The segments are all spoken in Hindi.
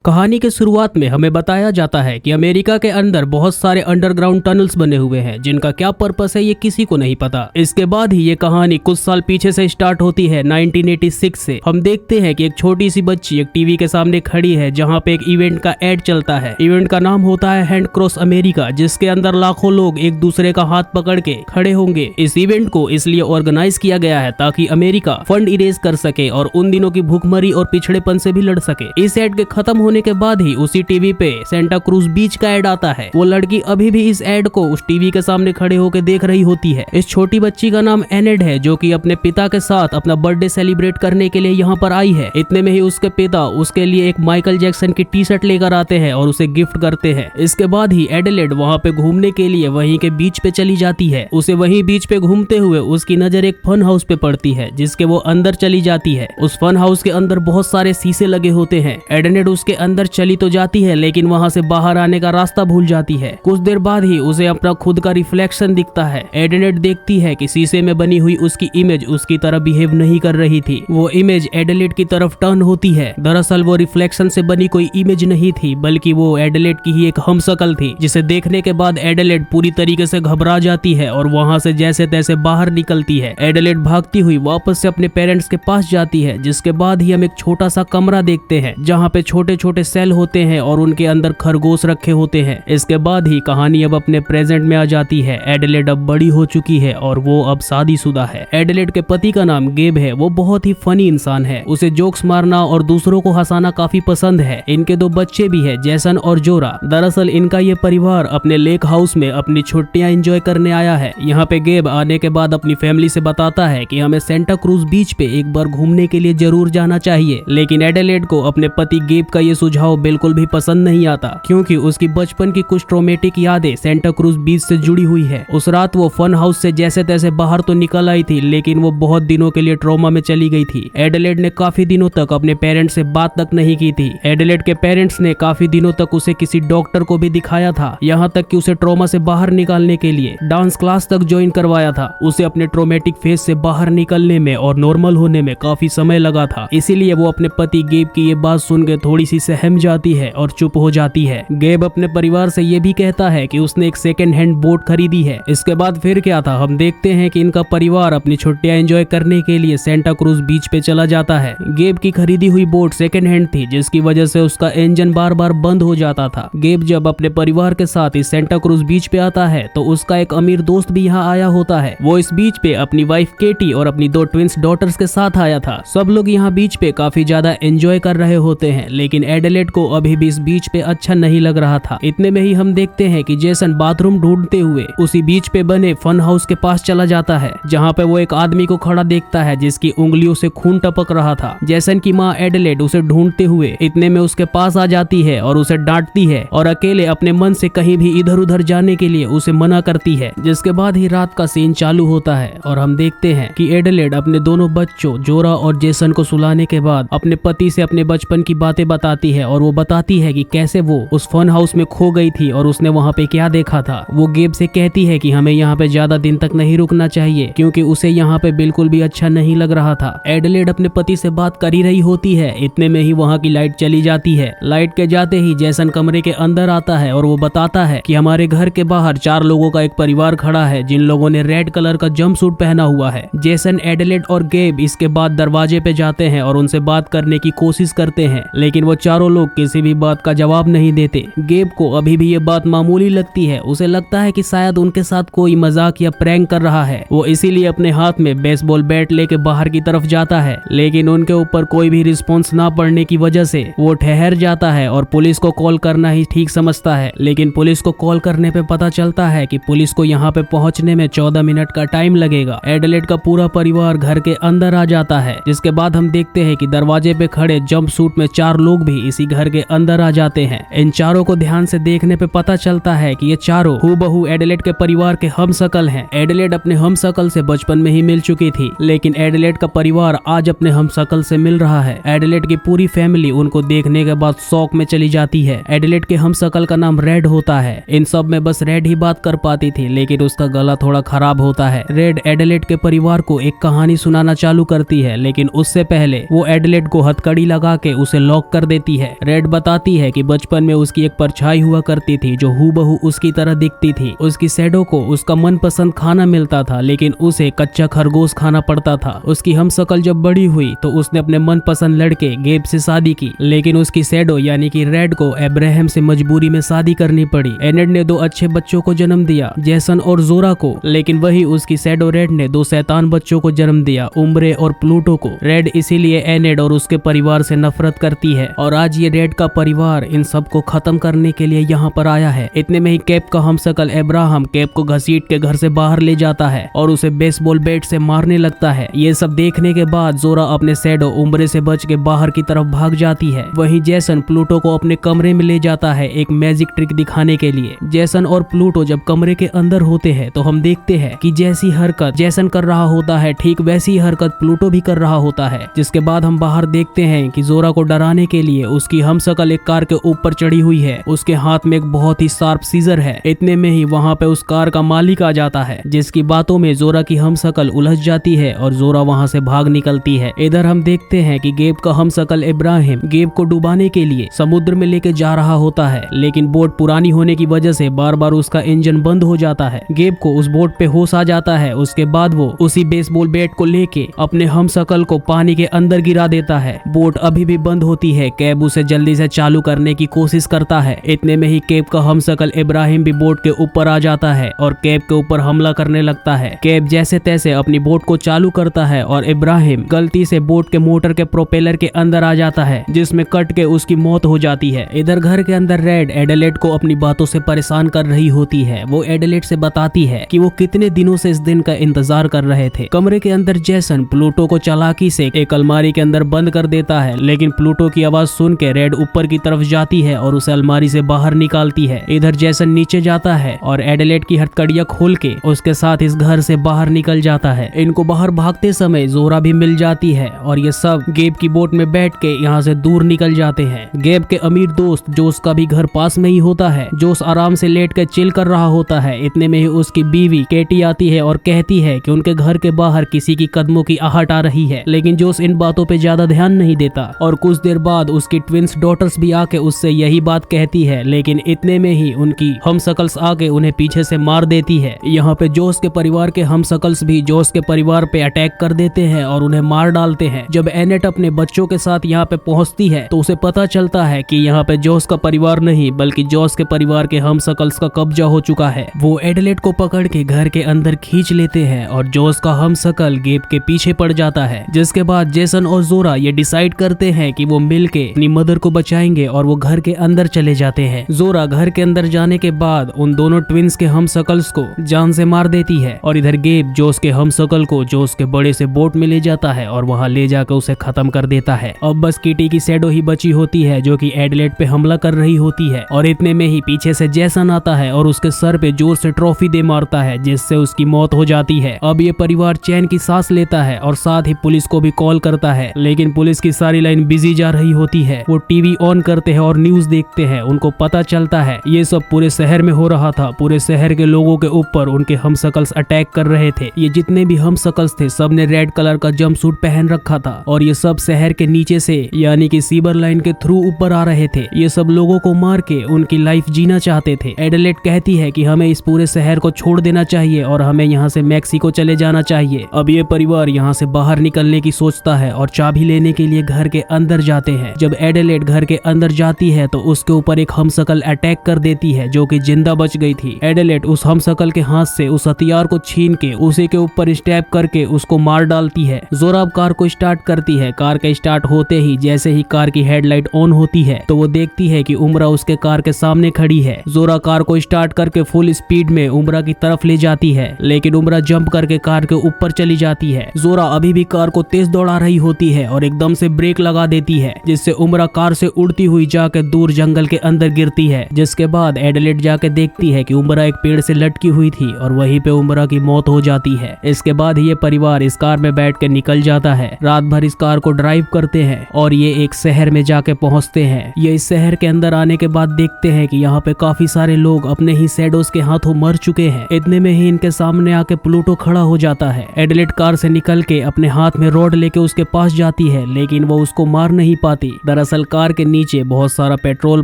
कहानी के शुरुआत में हमें बताया जाता है कि अमेरिका के अंदर बहुत सारे अंडरग्राउंड टनल्स बने हुए हैं जिनका क्या पर्पस है ये किसी को नहीं पता। इसके बाद ही ये कहानी कुछ साल पीछे से स्टार्ट होती है 1986 से। हम देखते हैं कि एक छोटी सी बच्ची एक टीवी के सामने खड़ी है जहाँ पे एक इवेंट का एड चलता है। इवेंट का नाम होता है हैंड क्रॉस अमेरिका, जिसके अंदर लाखों लोग एक दूसरे का हाथ पकड़ के खड़े होंगे। इस इवेंट को इसलिए ऑर्गेनाइज किया गया है ताकि अमेरिका फंड इरेज कर सके और उन दिनों की भूखमरी और पिछड़ेपन से भी लड़ सके। इस एड के खत्म होने के बाद ही उसी टीवी पे सेंटा क्रूज बीच का एड आता है। वो लड़की अभी भी इस एड को उस टीवी के सामने खड़े होकर देख रही होती है। इस छोटी बच्ची का नाम एनेड है जो कि अपने पिता के साथ अपना बर्थडे सेलिब्रेट करने के लिए यहाँ पर आई है। इतने में ही उसके पिता उसके लिए एक माइकल जैक्सन की टी शर्ट लेकर आते हैं और उसे गिफ्ट करते हैं। इसके बाद ही एडिलेड वहाँ पे घूमने के लिए वहीं के बीच पे चली जाती है। उसे वहीं बीच पे घूमते हुए उसकी नजर एक फन हाउस पे पड़ती है जिसके वो अंदर चली जाती है। उस फन हाउस के अंदर बहुत सारे शीशे लगे होते हैं। एडिलेड उसके अंदर चली तो जाती है लेकिन वहाँ से बाहर आने का रास्ता भूल जाती है। कुछ देर बाद ही उसे अपना खुद का रिफ्लेक्शन दिखता है। एडिलेड देखती है कि शीशे में बनी हुई उसकी इमेज उसकी तरह बिहेव नहीं कर रही थी। वो इमेज एडिलेड की तरफ टर्न होती है। दरअसल वो रिफ्लेक्शन से बनी कोई इमेज नहीं थी बल्कि वो एडिलेड की ही एक हमशक्ल थी, जिसे देखने के बाद एडिलेड पूरी तरीके से घबरा जाती है और वहाँ से जैसे तैसे बाहर निकलती है। एडिलेड भागती हुई वापस से अपने पेरेंट्स के पास जाती है, जिसके बाद ही हम एक छोटा सा कमरा देखते हैं जहाँ पे छोटे छोटे सेल होते हैं और उनके अंदर खरगोश रखे होते हैं। इसके बाद ही कहानी अब अपने प्रेजेंट में आ जाती है। एडिलेड अब बड़ी हो चुकी है और वो अब शादीशुदा है। एडिलेड के पति का नाम गेब है। वो बहुत ही फनी इंसान है। उसे जोक्स मारना और दूसरों को हंसाना काफी पसंद है। इनके दो बच्चे भी है, जैसन और जोरा। दरअसल इनका ये परिवार अपने लेक हाउस में अपनी छुट्टियां एंजॉय करने आया है। यहाँ पे गेब आने के बाद अपनी फैमिली से बताता है कि हमें सेंटा क्रूज बीच पे एक बार घूमने के लिए जरूर जाना चाहिए, लेकिन एडिलेड को अपने पति गेब का ये सुझाव बिल्कुल भी पसंद नहीं आता क्योंकि उसकी बचपन की कुछ ट्रोमेटिक यादें सेंटा क्रूज बीच से जुड़ी हुई है। उस रात वो फन हाउस से जैसे तैसे बाहर तो निकल आई थी लेकिन वो बहुत दिनों के लिए ट्रॉमा में चली गई थी। एडिलेड ने काफी दिनों तक अपने पेरेंट्स से बात तक नहीं की थी। एडिलेड के पेरेंट्स ने काफी दिनों तक उसे किसी डॉक्टर को भी दिखाया था, यहाँ तक कि उसे ट्रॉमा से बाहर निकालने के लिए डांस क्लास तक ज्वाइन करवाया था। उसे अपने ट्रोमेटिक फेज से बाहर निकलने में और नॉर्मल होने में काफी समय लगा था। इसीलिए वो अपने पति गेब की ये बात सुन के थोड़ी सी सहम जाती है और चुप हो जाती है। गेब अपने परिवार से ये भी कहता है कि उसने एक सेकेंड हैंड बोट खरीदी है। इसके बाद फिर क्या था, हम देखते हैं कि इनका परिवार अपनी छुट्टियां एंजॉय करने के लिए सेंटा क्रूज बीच पे चला जाता है। गेब की खरीदी हुई बोट सेकेंड हैंड थी जिसकी वजह से उसका इंजन बार बार बंद हो जाता था। गेब जब अपने परिवार के साथ इस सेंटा क्रूज बीच पे आता है तो उसका एक अमीर दोस्त भी यहाँ आया होता है। वो इस बीच पे अपनी वाइफ केटी और अपनी दो ट्विंस डॉटर्स के साथ आया था। सब लोग यहाँ बीच पे काफी ज्यादा एंजॉय कर रहे होते हैं लेकिन एडिलेड को अभी भी इस बीच पे अच्छा नहीं लग रहा था। इतने में ही हम देखते हैं कि जेसन बाथरूम ढूंढते हुए उसी बीच पे बने फन हाउस के पास चला जाता है जहाँ पे वो एक आदमी को खड़ा देखता है जिसकी उंगलियों से खून टपक रहा था। जेसन की माँ एडिलेड उसे ढूंढते हुए इतने में उसके पास आ जाती है और उसे डांटती है और अकेले अपने मन से कहीं भी इधर उधर जाने के लिए उसे मना करती है। जिसके बाद ही रात का सीन चालू होता है और हम देखते हैं कि एडिलेड अपने दोनों बच्चों जोरा और जेसन को सुलाने के बाद अपने पति से अपने बचपन की बातें बताती है और वो बताती है कि कैसे वो उस फन हाउस में खो गई थी और उसने वहाँ पे क्या देखा था। वो गेब से कहती है कि हमें यहाँ पे ज्यादा दिन तक नहीं रुकना चाहिए क्योंकि उसे यहाँ पे बिल्कुल भी अच्छा नहीं लग रहा था। एडिलेड अपने पति से बात कर ही रही होती है, इतने में ही वहाँ की लाइट चली जाती है। लाइट के जाते ही जेसन कमरे के अंदर आता है और वो बताता है कि हमारे घर के बाहर 4 लोगों का एक परिवार खड़ा है जिन लोगों ने रेड कलर का जंप सूट पहना हुआ है। जेसन, एडिलेड और गेब इसके बाद दरवाजे पे जाते हैं और उनसे बात करने की कोशिश करते हैं लेकिन वो चारों लोग किसी भी बात का जवाब नहीं देते। गेब को अभी भी ये बात मामूली लगती है। उसे लगता है कि शायद उनके साथ कोई मजाक या प्रैंक कर रहा है। वो इसीलिए अपने हाथ में बेसबॉल बैट लेके बाहर की तरफ जाता है लेकिन उनके ऊपर कोई भी रिस्पॉन्स ना पड़ने की वजह से वो ठहर जाता है और पुलिस को कॉल करना ही ठीक समझता है। लेकिन पुलिस को कॉल करने पे पता चलता है कि पुलिस को यहाँ पे पहुँचने में 14 मिनट का टाइम लगेगा। एडिलेड का पूरा परिवार घर के अंदर आ जाता है। जिसके बाद हम देखते हैं कि दरवाजे पे खड़े जंप सूट में 4 लोग भी इसी घर के अंदर आ जाते हैं। इन चारों को ध्यान से देखने पे पता चलता है कि ये चारों हूबहू एडिलेड के परिवार के हमशक्ल हैं। एडिलेड अपने हमशक्ल से बचपन में ही मिल चुकी थी लेकिन एडिलेड का परिवार आज अपने हमशक्ल से मिल रहा है। एडिलेड की पूरी फैमिली उनको देखने के बाद शौक में चली जाती है। एडिलेड के हमशक्ल का नाम रेड होता है। इन सब में बस रेड ही बात कर पाती थी लेकिन उसका गला थोड़ा खराब होता है। रेड एडिलेड के परिवार को एक कहानी सुनाना चालू करती है लेकिन उससे पहले वो एडिलेड को हथकड़ी लगा के उसे लॉक कर देती करती है। रेड बताती है कि बचपन में उसकी एक परछाई हुआ करती थी जो हूबहू उसकी तरह दिखती थी। उसकी शैडो को उसका मनपसंद खाना मिलता था, लेकिन उसे कच्चा खरगोश खाना पड़ता था। उसकी हमशक्ल जब बड़ी हुई तो उसने अपने मनपसंद लड़के गेब से शादी की, लेकिन उसकी शैडो यानी कि रेड को अब्राहम से मजबूरी में शादी करनी पड़ी। एनेड ने 2 अच्छे बच्चों को जन्म दिया, जेसन और जोरा को, लेकिन वही उसकी शैडो रेड ने 2 शैतान बच्चों को जन्म दिया, उम्ब्रे और प्लूटो को। रेड इसीलिए एनेड और उसके परिवार से नफरत करती है और आज ये रेड का परिवार इन सबको खत्म करने के लिए यहाँ पर आया है। इतने में ही कैप का हमशक्ल अब्राहम कैप को घसीट के घर से बाहर ले जाता है और उसे बेसबॉल बैट से मारने लगता है। ये सब देखने के बाद जोरा अपने शैडो उम्ब्रे से बच के बाहर की तरफ भाग जाती है। वहीं जेसन प्लूटो को अपने कमरे में ले जाता है एक मैजिक ट्रिक दिखाने के लिए। जेसन और प्लूटो जब कमरे के अंदर होते हैं तो हम देखते हैं कि जैसी हरकत जेसन कर रहा होता है ठीक वैसी हरकत प्लूटो भी कर रहा होता है। जिसके बाद हम बाहर देखते हैं कि जोरा को डराने के लिए उसकी हमशक्ल एक कार के ऊपर चढ़ी हुई है। उसके हाथ में एक बहुत ही शार्प सीजर है। इतने में ही वहाँ पे उस कार का मालिक आ जाता है, जिसकी बातों में जोरा की हमशक्ल उलझ जाती है और जोरा वहाँ से भाग निकलती है। इधर हम देखते हैं कि गेब का हमशक्ल इब्राहिम गेब को डुबाने के लिए समुद्र में लेके जा रहा होता है, लेकिन बोट पुरानी होने की वजह से बार बार उसका इंजन बंद हो जाता है। गेब को उस बोट पे होश आ जाता है। उसके बाद वो उसी बेसबॉल बैट को लेके अपने हमशक्ल को पानी के अंदर गिरा देता है। बोट अभी भी बंद होती है। कैब उसे जल्दी से चालू करने की कोशिश करता है। इतने में ही कैब का हमशक्ल इब्राहिम भी बोट के ऊपर आ जाता है और कैब के ऊपर हमला करने लगता है। कैब जैसे तैसे अपनी बोट को चालू करता है और इब्राहिम गलती से बोट के मोटर के प्रोपेलर के अंदर आ जाता है, जिसमें कट के उसकी मौत हो जाती है। इधर घर के अंदर रेड एडेलेड को अपनी बातों से परेशान कर रही होती है। वो एडेलेड से बताती है कि वो कितने दिनों से इस दिन का इंतजार कर रहे थे। कमरे के अंदर जेसन प्लूटो को चालाकी से एक अलमारी के अंदर बंद कर देता है, लेकिन प्लूटो की आवाज सुन के रेड ऊपर की तरफ जाती है और उसे अलमारी से बाहर निकालती है। इधर जेसन नीचे जाता है और एडेलेड की हथकड़ियां खोल के उसके साथ इस घर से बाहर निकल जाता है। इनको बाहर भागते समय जोरा भी मिल जाती है और ये सब गेब की बोट में बैठ के यहाँ से दूर निकल जाते हैं। गेब के अमीर दोस्त जोस का भी घर पास में ही होता है। जोस आराम से लेट कर चिल कर रहा होता है। इतने में ही उसकी बीवी केटी आती है और कहती है कि उनके घर के बाहर किसी की कदमों की आहट आ रही है, लेकिन जोस इन बातों पे ज्यादा ध्यान नहीं देता और कुछ देर बाद उसकी ट्विंस डॉटर्स भी आके उससे यही बात कहती है, लेकिन इतने में ही उनकी हमशक्ल्स आके उन्हें पीछे से मार देती है। यहाँ पे जोस के परिवार के हमशक्ल्स भी जोस के परिवार पे अटैक कर देते हैं और उन्हें मार डालते हैं। जब एनेट अपने बच्चों के साथ यहाँ पे पहुँचती है तो उसे पता चलता है कि यहाँ पे जोस का परिवार नहीं बल्कि जोस के परिवार के हमशक्ल्स का कब्जा हो चुका है। वो एडेलेड को पकड़ के घर के अंदर खींच लेते हैं और जोस का हमशक्ल गेब के पीछे पड़ जाता है। जिसके बाद जेसन और जोरा ये डिसाइड करते हैं कि वो मिलके अपनी मदर को बचाएंगे और वो घर के अंदर चले जाते हैं। जोरा घर के अंदर जाने के बाद उन दोनों ट्विंस के हमशक्ल्स को जान से मार देती है और इधर गेब जोस के हमशक्ल को जोस के बड़े से बोट में ले जाता है और वहाँ ले जाकर उसे खत्म कर देता है। अब बस किटी की शैडो ही बची होती है जो कि एडिलेड पे हमला कर रही होती है और इतने में ही पीछे से जेसन आता है और उसके सर पे जोर से ट्रॉफी दे मारता है, जिससे उसकी मौत हो जाती है। अब ये परिवार चैन की सांस लेता है और साथ ही पुलिस को भी कॉल करता है, लेकिन पुलिस की सारी लाइन बिजी जा रही होती है। वो टीवी ऑन करते हैं और न्यूज देखते हैं। उनको पता चलता है ये सब पूरे शहर में हो रहा था। पूरे शहर के लोगों के ऊपर उनके हमशक्ल्स अटैक कर रहे थे। ये जितने भी हमशक्ल्स थे सब ने रेड कलर का जंपसूट पहन रखा था और ये सब शहर के नीचे से यानी कि सीवर लाइन के थ्रू ऊपर आ रहे थे। ये सब लोगों को मार के उनकी लाइफ जीना चाहते थे। एडिलेड कहती है कि हमें इस पूरे शहर को छोड़ देना चाहिए और हमें यहाँ से मैक्सिको चले जाना चाहिए। अब ये परिवार यहाँ से बाहर निकलने की सोचता है और चाबी लेने के लिए घर के अंदर जाते हैं। जब एडिलेड घर के अंदर जाती है तो उसके ऊपर एक हमशक्ल अटैक कर देती है जो कि जिंदा बच गई थी। एडिलेड उस हमशक्ल के हाथ से उस हथियार को छीन के उसी के ऊपर स्टैब करके उसको मार डालती है। जोरा अब कार को स्टार्ट करती है। कार के स्टार्ट होते ही जैसे ही कार की हेडलाइट ऑन होती है तो वो देखती है कि उम्रा उसके कार के सामने खड़ी है। जोरा कार को स्टार्ट करके फुल स्पीड में उम्रा की तरफ ले जाती है, लेकिन उम्रा जंप करके कार के ऊपर चली जाती है। जोरा अभी भी कार को तेज दौड़ा रही होती है और एकदम से ब्रेक लगा देती है, जिससे उम्रा कार से उड़ती हुई जाके दूर जंगल के अंदर गिरती है। जिसके बाद एडिलेड जाके देखती है कि उम्रा एक पेड़ से लटकी हुई थी और वहीं पे उम्रा की मौत हो जाती है। इसके बाद ये परिवार इस कार में बैठ के निकल जाता है। रात भर इस कार को ड्राइव करते हैं और ये एक शहर में जाके पहुंचते हैं। ये इस शहर के अंदर आने के बाद देखते हैं कि यहाँ पे काफी सारे लोग अपने ही शैडोज के हाथों मर चुके हैं। इतने में ही इनके सामने आके प्लूटो खड़ा हो जाता है। एडिलेड कार से निकल के अपने हाथ में रॉड लेके उसके पास जाती है, लेकिन वो उसको मार नहीं पाती। दरअसल दरअसल कार के नीचे बहुत सारा पेट्रोल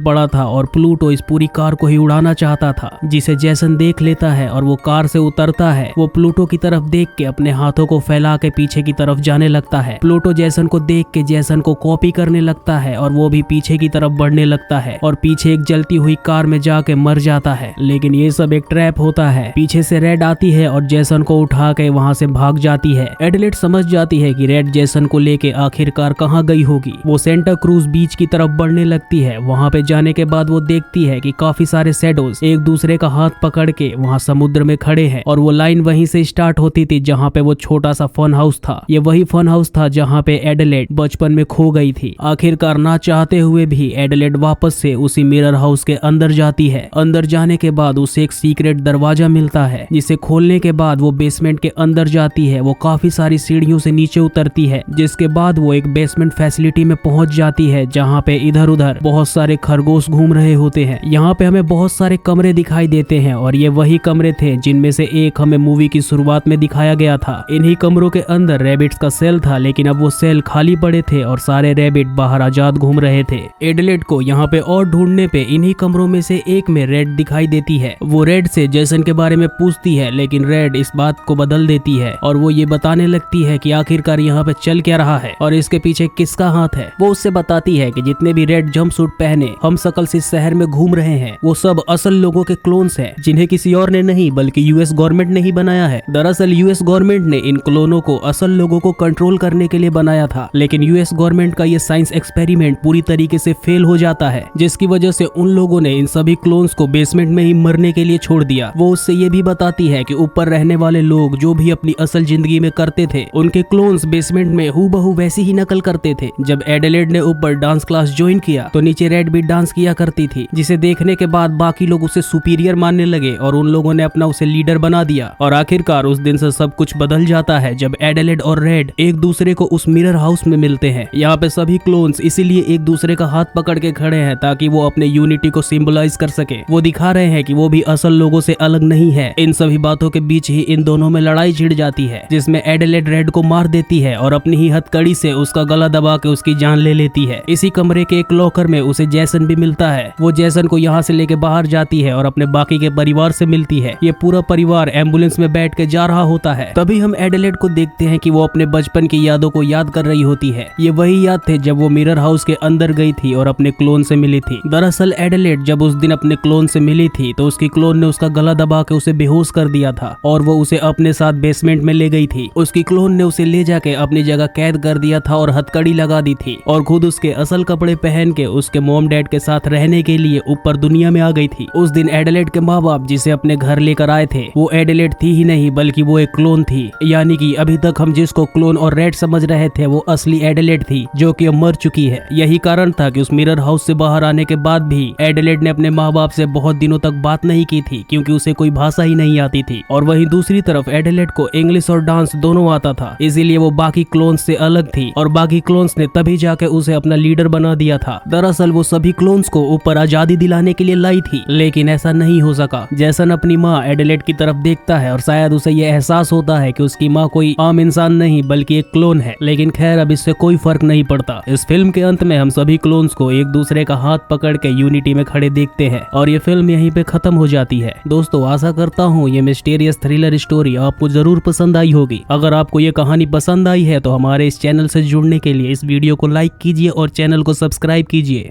पड़ा था और प्लूटो इस पूरी कार को ही उड़ाना चाहता था, जिसे जैसन देख लेता है और वो कार से उतरता है। वो प्लूटो की तरफ देख के अपने हाथों को फैला के पीछे की तरफ जाने लगता है। प्लूटो जैसन को देख के जैसन को कॉपी करने लगता है और वो भी पीछे की तरफ बढ़ने लगता है और पीछे एक जलती हुई कार में जाके मर जाता है। लेकिन ये सब एक ट्रैप होता है। पीछे से रेड आती है और जैसन को उठा के वहाँ से भाग जाती है। एडिलेड समझ जाती है कि रेड जैसन को लेके आखिरकार कहाँ गई होगी। वो सेंटा क्रूज बीच की तरफ बढ़ने लगती है। वहाँ पे जाने के बाद वो देखती है कि काफी सारे शैडोज एक दूसरे का हाथ पकड़ के वहाँ समुद्र में खड़े हैं और वो लाइन वहीं से स्टार्ट होती थी जहाँ पे वो छोटा सा फन हाउस था। ये वही फन हाउस था जहाँ पे एडिलेड बचपन में खो गई थी। आखिरकार ना चाहते हुए भी एडिलेड वापस से उसी मिरर हाउस के अंदर जाती है। अंदर जाने के बाद उसे एक सीक्रेट दरवाजा मिलता है, जिसे खोलने के बाद वो बेसमेंट के अंदर जाती है। वो काफी सारी सीढ़ियों से नीचे उतरती है, जिसके बाद वो एक बेसमेंट फैसिलिटी में पहुंच जाती है जहाँ पे इधर उधर बहुत सारे खरगोश घूम रहे होते हैं। यहाँ पे हमें बहुत सारे कमरे दिखाई देते हैं और ये वही कमरे थे जिनमें से एक हमें मूवी की शुरुआत में दिखाया गया था। इन्हीं कमरों के अंदर रैबिट्स का सेल था, लेकिन अब वो सेल खाली पड़े थे और सारे रैबिट बाहर आजाद घूम रहे थे। एडिलेड को यहाँ पे और ढूंढने पे इन्हीं कमरों में से एक में रेड दिखाई देती है। वो रेड से जैसन के बारे में पूछती है, लेकिन रेड इस बात को बदल देती है और वो ये बताने लगती है कि आखिरकार यहाँ पे चल क्या रहा है और इसके पीछे किसका हाथ है। वो उससे बताती है कि जितने भी रेड जंपसूट पहने हम शकल से शहर में घूम रहे हैं, वो सब असल लोगों के क्लोन्स हैं, जिन्हें किसी और ने नहीं बल्कि यूएस गवर्नमेंट ने ही बनाया है। दरअसल यूएस गवर्नमेंट ने इन क्लोनों को असल लोगों को कंट्रोल करने के लिए बनाया था, लेकिन यूएस गवर्नमेंट का ये साइंस एक्सपेरिमेंट पूरी तरीके से फेल हो जाता है, जिसकी वजह से उन लोगों ने इन सभी क्लोन्स को बेसमेंट में ही मरने के लिए छोड़ दिया। वो उससे ये भी बताती है कि ऊपर रहने वाले लोग जो भी अपनी असल जिंदगी में करते थे, उनके क्लोन्स बेसमेंट में हूबहू वैसी ही नकल करते थे। जब एडिलेड ने ऊपर डांस क्लास ज्वाइन किया तो नीचे रेड भी डांस किया करती थी, जिसे देखने के बाद बाकी लोग उसे सुपीरियर मानने लगे और उन लोगों ने अपना उसे लीडर बना दिया। और आखिरकार उस दिन से सब कुछ बदल जाता है जब एडिलेड और रेड एक दूसरे को उस मिरर हाउस में मिलते हैं। यहाँ पे सभी क्लोन्स इसीलिए एक दूसरे का हाथ पकड़ के खड़े हैं ताकि वो अपने यूनिटी को सिंबलाइज कर सके। वो दिखा रहे हैं कि वो भी असल लोगों से अलग नहीं है। इन सभी बातों के बीच ही इन दोनों में लड़ाई छिड़ जाती है, जिसमें एडिलेड रेड को मार देती है और अपनी ही हथकड़ी से उसका गला दबा के उसकी जान ले लेती है। इसी कमरे के एक लॉकर में उसे जैसन भी मिलता है। वो जैसन को यहाँ से लेके बाहर जाती है और अपने बाकी के परिवार से मिलती है। ये पूरा परिवार एम्बुलेंस में बैठ के जा रहा होता है। तभी हम एडिलेड को देखते हैं कि वो अपने बचपन की यादों को याद कर रही होती है। ये वही याद थे जब वो मिरर हाउस के अंदर गई थी और अपने क्लोन से मिली थी। दरअसल एडिलेड जब उस दिन अपने क्लोन से मिली थी तो उसकी क्लोन ने उसका गला दबा के उसे बेहोश कर दिया था और वो उसे अपने साथ बेसमेंट में ले गई थी। उसकी क्लोन ने उसे ले जाके अपनी जगह कैद कर दिया था और हथकड़ी लगा दी थी और खुद उसके असल कपड़े पहन के उसके मॉम डैड के साथ रहने के लिए ऊपर दुनिया में आ गई थी। उस दिन एडिलेड के माँ बाप जिसे अपने घर लेकर आए थे वो एडिलेड थी ही नहीं बल्कि वो एक क्लोन थी, यानी कि अभी तक हम जिसको क्लोन और रेड समझ रहे थे वो असली एडिलेड थी जो कि अब मर चुकी है। यही कारण था कि उस मिरर हाउस से बाहर आने के बाद भी एडिलेड ने अपने माँ बाप से बहुत दिनों तक बात नहीं की थी क्योंकि उसे कोई भाषा ही नहीं आती थी। और वहीं दूसरी तरफ एडिलेड को इंग्लिश और डांस दोनों आता था, इसीलिए वो बाकी क्लोन्स से अलग थी और बाकी क्लोन्स ने तभी जाके उसे अपना लीडर बना दिया था। दरअसल वो सभी क्लोन्स को ऊपर आजादी दिलाने के लिए लाई थी, लेकिन ऐसा नहीं हो सका। जैसन अपनी माँ एडिलेड की तरफ देखता है और शायद उसे ये एहसास होता है कि उसकी माँ कोई आम इंसान नहीं बल्कि एक क्लोन है, लेकिन खैर अब इससे कोई फर्क नहीं पड़ता। इस फिल्म के अंत में हम सभी क्लोन्स को एक दूसरे का हाथ पकड़ के यूनिटी में खड़े देखते हैं और ये फिल्म यहीं पे खत्म हो जाती है। दोस्तों आशा करता हूँ ये मिस्टीरियस थ्रिलर स्टोरी आपको जरूर पसंद आई होगी। अगर आपको ये कहानी पसंद आई है तो हमारे इस चैनल से जुड़ने के लिए इस वीडियो को लाइक कीजिए और चैनल को सब्सक्राइब कीजिए।